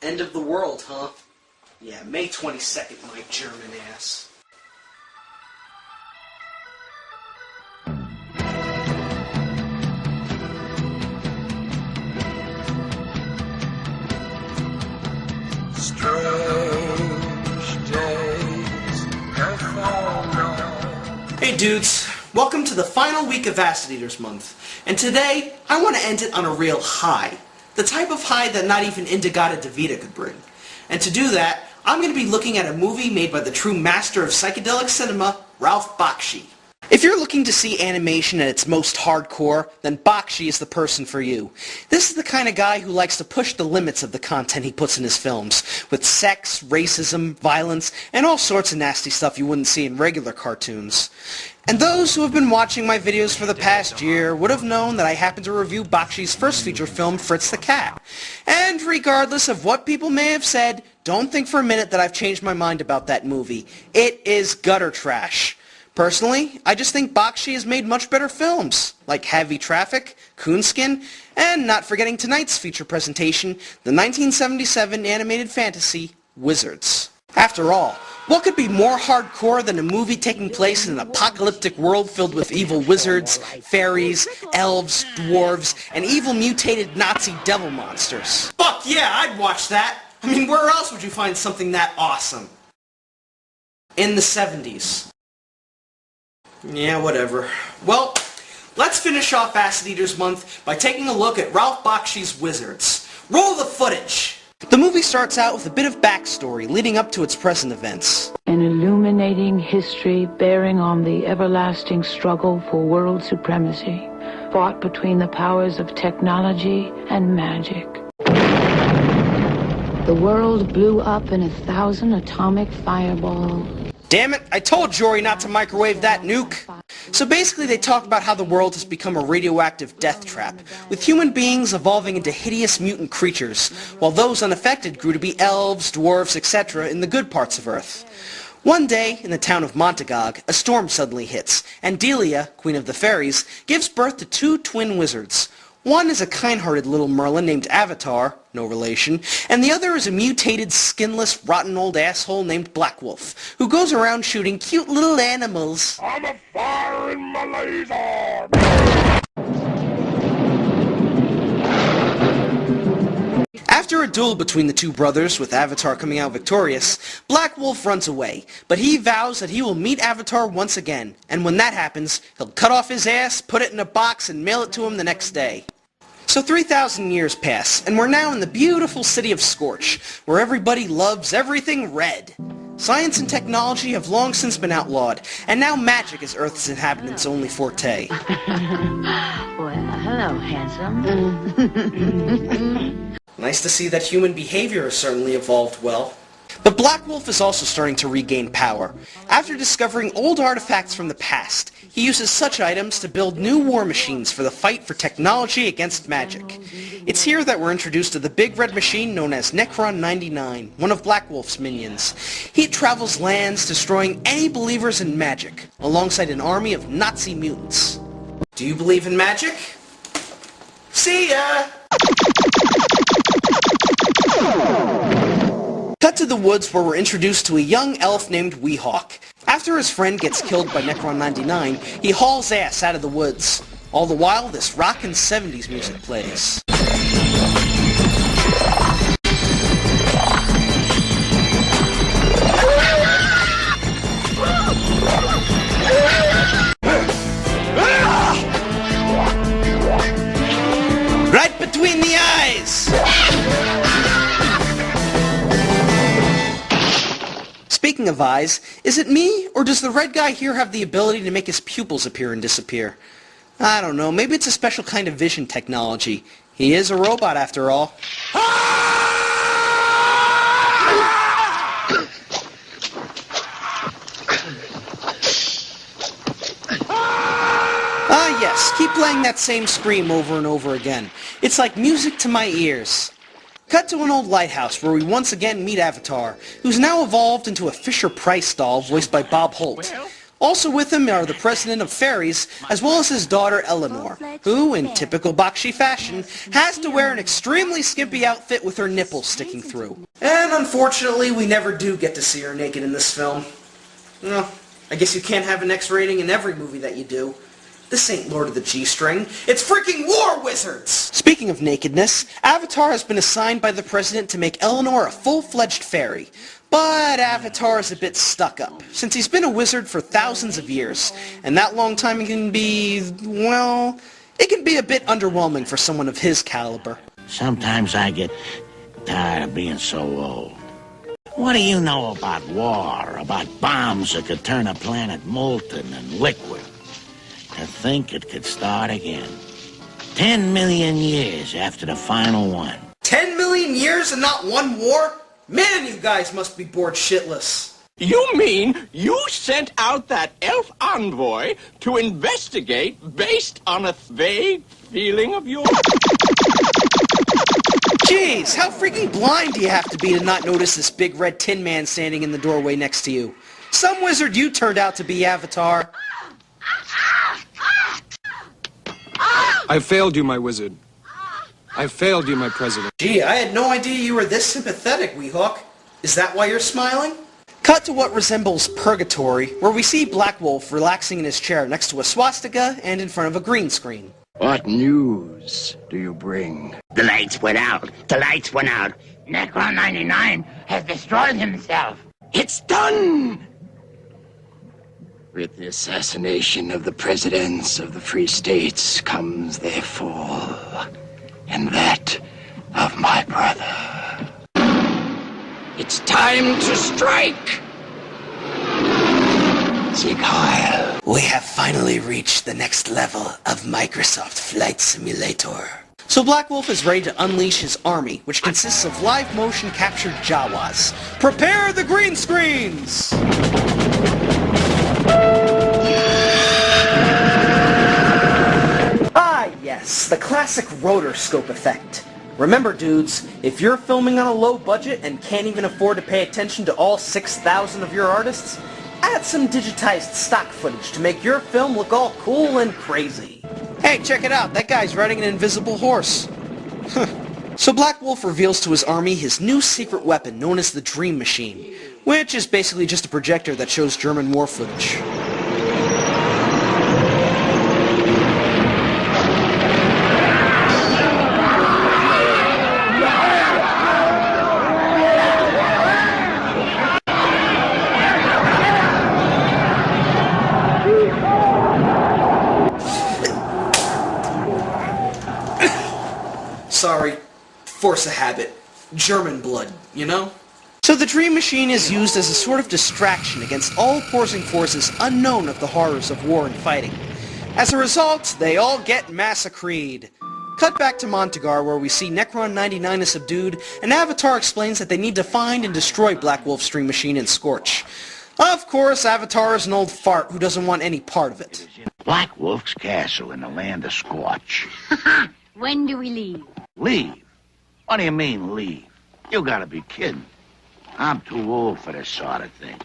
End of the world, huh? Yeah, May 22nd, my German ass. Strange days have fallen. Hey dudes, welcome to the final week of Acid Eaters Month. And today, I want to end it on a real high. The type of high that not even Indigata Devita could bring. And to do that, I'm going to be looking at a movie made by the true master of psychedelic cinema, Ralph Bakshi. If you're looking to see animation at its most hardcore, then Bakshi is the person for you. This is the kind of guy who likes to push the limits of the content he puts in his films, with sex, racism, violence, and all sorts of nasty stuff you wouldn't see in regular cartoons. And those who have been watching my videos for the past year would have known that I happened to review Bakshi's first feature film, Fritz the Cat. And regardless of what people may have said, don't think for a minute that I've changed my mind about that movie. It is gutter trash. Personally, I just think Bakshi has made much better films, like Heavy Traffic, Coonskin, and not forgetting tonight's feature presentation, the 1977 animated fantasy, Wizards. After all, what could be more hardcore than a movie taking place in an apocalyptic world filled with evil wizards, fairies, elves, dwarves, and evil mutated Nazi devil monsters? Fuck yeah, I'd watch that! I mean, where else would you find something that awesome? In the 70s. Yeah, whatever. Well, let's finish off Acid Eaters Month by taking a look at Ralph Bakshi's Wizards. Roll the footage! The movie starts out with a bit of backstory leading up to its present events. An illuminating history bearing on the everlasting struggle for world supremacy, fought between the powers of technology and magic. The world blew up in 1,000 atomic fireballs. Damn it, I told Jory not to microwave that nuke! So basically they talk about how the world has become a radioactive death trap, with human beings evolving into hideous mutant creatures, while those unaffected grew to be elves, dwarves, etc. in the good parts of Earth. One day, in the town of Montagog, a storm suddenly hits, and Delia, queen of the fairies, gives birth to two twin wizards. One is a kind-hearted little Merlin named Avatar, no relation, and the other is a mutated, skinless, rotten old asshole named Black Wolf, who goes around shooting cute little animals. I'm a fire in my laser! After a duel between the two brothers, with Avatar coming out victorious, Black Wolf runs away, but he vows that he will meet Avatar once again, and when that happens, he'll cut off his ass, put it in a box, and mail it to him the next day. So 3,000 years pass, and we're now in the beautiful city of Scorch, where everybody loves everything red. Science and technology have long since been outlawed, and now magic is Earth's inhabitants' only forte. Well, hello, handsome. Nice to see that human behavior has certainly evolved well. But Black Wolf is also starting to regain power. After discovering old artifacts from the past, he uses such items to build new war machines for the fight for technology against magic. It's here that we're introduced to the big red machine known as Necron 99, one of Black Wolf's minions. He travels lands, destroying any believers in magic, alongside an army of Nazi mutants. Do you believe in magic? See ya! Cut to the woods where we're introduced to a young elf named Weehawk. After his friend gets killed by Necron 99, he hauls ass out of the woods. All the while, this rockin' 70s music plays. Right between the eyes! Speaking of eyes, is it me, or does the red guy here have the ability to make his pupils appear and disappear? I don't know, maybe it's a special kind of vision technology. He is a robot after all. Ah yes, keep playing that same scream over and over again. It's like music to my ears. Cut to an old lighthouse where we once again meet Avatar, who's now evolved into a Fisher-Price doll voiced by Bob Holt. Also with him are the president of fairies, as well as his daughter Eleanor, who, in typical Bakshi fashion, has to wear an extremely skimpy outfit with her nipples sticking through. And unfortunately, we never do get to see her naked in this film. Well, I guess you can't have an X rating in every movie that you do. This ain't Lord of the G-String. It's freaking War Wizards! Speaking of nakedness, Avatar has been assigned by the president to make Eleanor a full-fledged fairy. But Avatar is a bit stuck up, since he's been a wizard for thousands of years, and that long time can be, well, it can be a bit underwhelming for someone of his caliber. Sometimes I get tired of being so old. What do you know about war, about bombs that could turn a planet molten and liquid? To think it could start again. 10 million years after the final one. 10 million years and not one war? Man, you guys must be bored shitless. You mean you sent out that elf envoy to investigate based on a vague feeling of yours? Jeez, how freaking blind do you have to be to not notice this big red tin man standing in the doorway next to you? Some wizard you turned out to be, Avatar. I failed you, my wizard. I failed you, my president. Gee, I had no idea you were this sympathetic, Weehawk. Is that why you're smiling? Cut to what resembles purgatory, where we see Black Wolf relaxing in his chair next to a swastika and in front of a green screen. What news do you bring? The lights went out. The lights went out. Necron 99 has destroyed himself. It's done! With the assassination of the presidents of the Free States comes their fall, and that of my brother. It's time to strike! Sieg Heil. We have finally reached the next level of Microsoft Flight Simulator. So Black Wolf is ready to unleash his army, which consists of live motion captured Jawas. Prepare the green screens! Ah, yes, the classic rotoscope effect. Remember, dudes, if you're filming on a low budget and can't even afford to pay attention to all 6,000 of your artists, add some digitized stock footage to make your film look all cool and crazy. Hey, check it out, that guy's riding an invisible horse. So Black Wolf reveals to his army his new secret weapon known as the Dream Machine, which is basically just a projector that shows German war footage. Sorry, force of habit. German blood, you know? So the Dream Machine is used as a sort of distraction against all opposing forces unknown of the horrors of war and fighting. As a result, they all get massacred. Cut back to Montagar, where we see Necron 99 is subdued, and Avatar explains that they need to find and destroy Black Wolf's Dream Machine and Scorch. Of course, Avatar is an old fart who doesn't want any part of it. Black Wolf's castle in the land of Scorch. When do we leave? Leave? What do you mean, leave? You gotta be kidding. I'm too old for this sort of thing.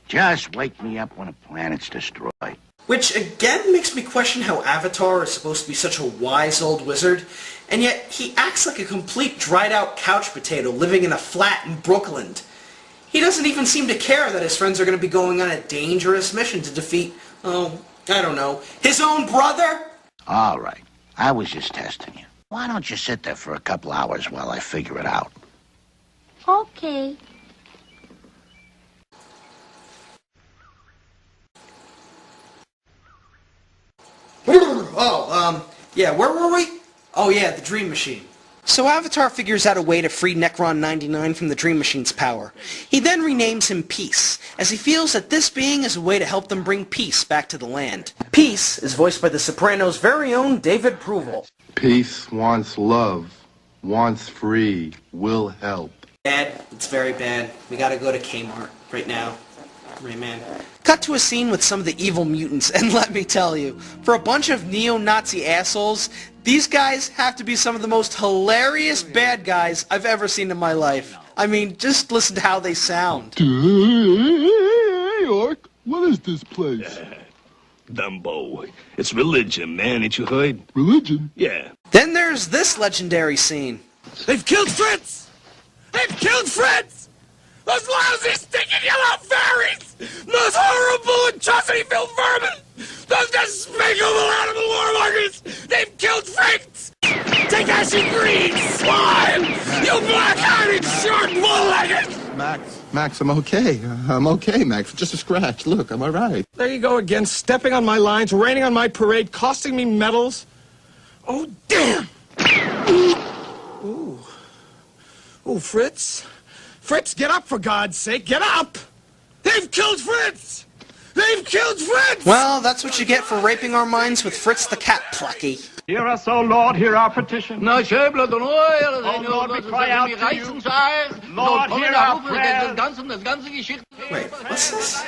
Just wake me up when a planet's destroyed. Which again makes me question how Avatar is supposed to be such a wise old wizard, and yet he acts like a complete dried out couch potato living in a flat in Brooklyn. He doesn't even seem to care that his friends are going to be going on a dangerous mission to defeat, oh, I don't know, his own brother? All right. I was just testing you. Why don't you sit there for a couple hours while I figure it out? Okay. Yeah, where were we? Oh yeah, the Dream Machine. So Avatar figures out a way to free Necron 99 from the Dream Machine's power. He then renames him Peace, as he feels that this being is a way to help them bring peace back to the land. Peace is voiced by the Sopranos' very own David Pruval. Peace wants love, wants free, will help. Bad. It's very bad. We gotta go to Kmart right now. Right, man. Cut to a scene with some of the evil mutants, and let me tell you, for a bunch of neo-Nazi assholes, these guys have to be some of the most hilarious bad guys I've ever seen in my life. I mean, just listen to how they sound. York. What is this place? Dumbo. It's religion, man. Ain't you heard? Religion? Yeah. Then there's this legendary scene. They've killed Fritz! They've killed Fritz! Those lousy, stinking yellow fairies! Those horrible, atrocity-filled vermin! Those despicable animal warmongers! They've killed Fritz! Take us, you green swine! You black-hearted, short bull-legged! Max, I'm okay. I'm okay, Max. Just a scratch. Look, I'm all right. There you go again, stepping on my lines, raining on my parade, costing me medals. Oh, damn! Ooh. Oh, Fritz. Fritz, get up, for God's sake. Get up! They've killed Fritz! They've killed Fritz! Well, that's what you get for raping our minds with Fritz the Cat Plucky. Hear us, O Lord, hear our petition. No, Oh, Lord, we cry out to you. Lord, hear our prayers. Wait, what's this?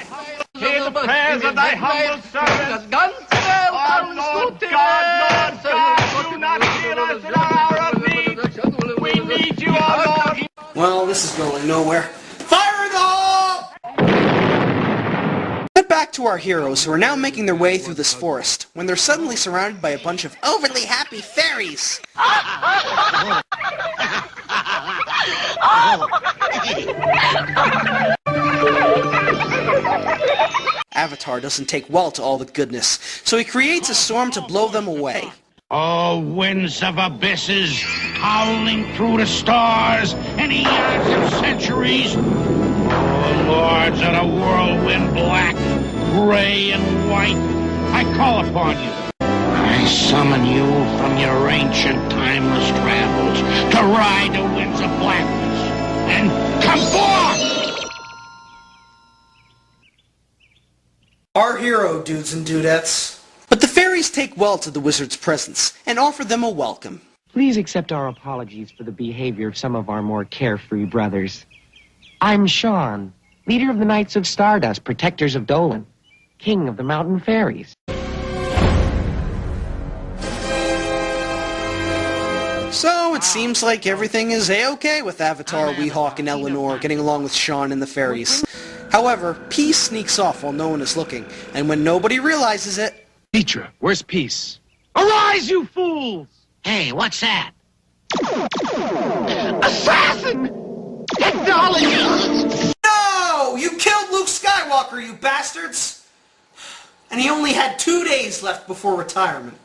Hear the prayers of thy humble servants. Oh, Lord God, Lord God, do not hear us in our hour of need. We need you, O Lord. Well, this is going nowhere. Fire in the hole! Cut back to our heroes who are now making their way through this forest when they're suddenly surrounded by a bunch of overly happy fairies. Avatar doesn't take well to all the goodness, so he creates a storm to blow them away. Oh, winds of abysses, howling through the stars, and eons of centuries. Oh, lords of the whirlwind black, gray, and white, I call upon you. I summon you from your ancient timeless travels to ride the winds of blackness and come forth! Our hero, dudes and dudettes. But the fairies take well to the wizard's presence and offer them a welcome. Please accept our apologies for the behavior of some of our more carefree brothers. I'm Sean, leader of the Knights of Stardust, protectors of Dolan, king of the mountain fairies. So it seems like everything is a-okay with Avatar, Weehawk, and Eleanor getting along with Sean and the fairies. However, Peace sneaks off while no one is looking, and when nobody realizes it... Mitra, where's peace? Arise, you fools! Hey, what's that? Assassin! Technology! No! You killed Luke Skywalker, you bastards! And he only had 2 days left before retirement.